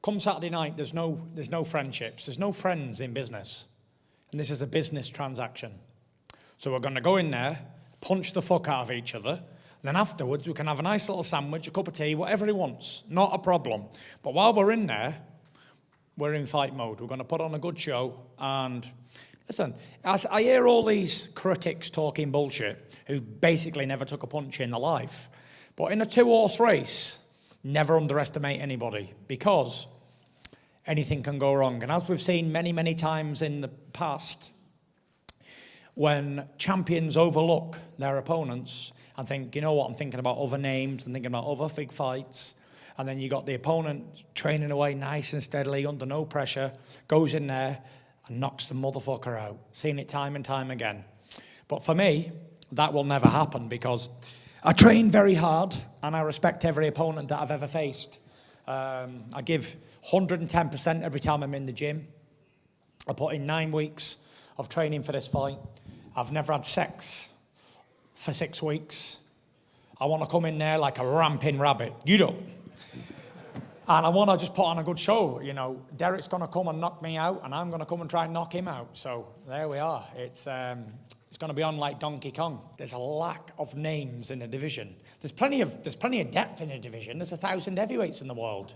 come Saturday night, there's no friendships. There's no friends in business. And this is a business transaction. So we're going to go in there, punch the fuck out of each other, and then afterwards we can have a nice little sandwich, a cup of tea, whatever he wants. Not a problem. But while we're in there, we're in fight mode. We're going to put on a good show. And listen, as I hear all these critics talking bullshit who basically never took a punch in their life. But in a 2-horse race, never underestimate anybody, because anything can go wrong. And as we've seen many, many times in the past, when champions overlook their opponents and think, you know what, I'm thinking about other names and thinking about other big fights, and then you got the opponent training away nice and steadily under no pressure, goes in there and knocks the motherfucker out. Seen it time and time again. But for me, that will never happen, because I train very hard and I respect every opponent that I've ever faced. I give 110% every time I'm in the gym. I put in 9 weeks of training for this fight. I've never had sex for 6 weeks. I want to come in there like a ramping rabbit. You don't. And I want to just put on a good show. You know, Derek's going to come and knock me out, and I'm going to come and try and knock him out. So there we are. It's going to be on like Donkey Kong. There's a lack of names in the division. There's plenty of depth in the division. There's 1,000 heavyweights in the world,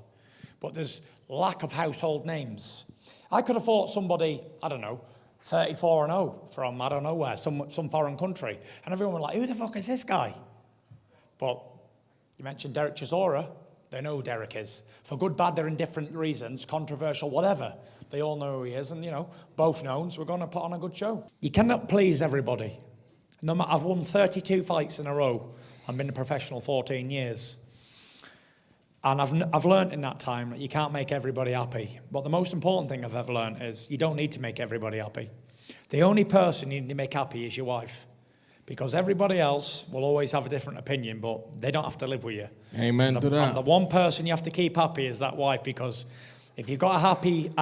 but there's lack of household names. I could have fought somebody, I don't know, 34-0 from I don't know where, some foreign country, and everyone was like, "Who the fuck is this guy?" But you mentioned Derek Chisora. They know who Derek is. For good, bad, they're in different reasons, controversial, whatever. They all know who he is, and, you know, both knowns. We're going to put on a good show. You cannot please everybody. No matter, I've won 32 fights in a row. I've been a professional 14 years. And I've learned in that time that you can't make everybody happy. But the most important thing I've ever learned is you don't need to make everybody happy. The only person you need to make happy is your wife. Because everybody else will always have a different opinion, but they don't have to live with you. Amen to that. And the one person you have to keep happy is that wife, because if you've got a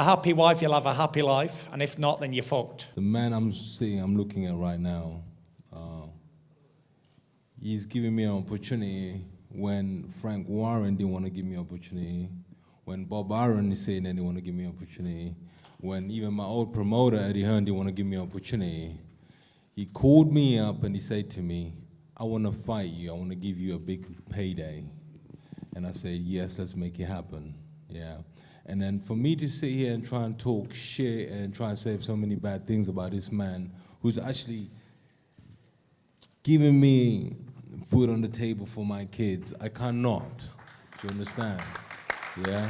happy wife, you'll have a happy life, and if not, then you're fucked. The man I'm looking at right now, he's giving me an opportunity when Frank Warren didn't want to give me an opportunity, when Bob Arum is saying they didn't want to give me an opportunity, when even my old promoter, Eddie Hearn, didn't want to give me an opportunity. He called me up and he said to me, "I want to fight you. I want to give you a big payday." And I said, "Yes, let's make it happen." Yeah. And then for me to sit here and try and talk shit and try and say so many bad things about this man who's actually giving me food on the table for my kids, I cannot. Do you understand? Yeah?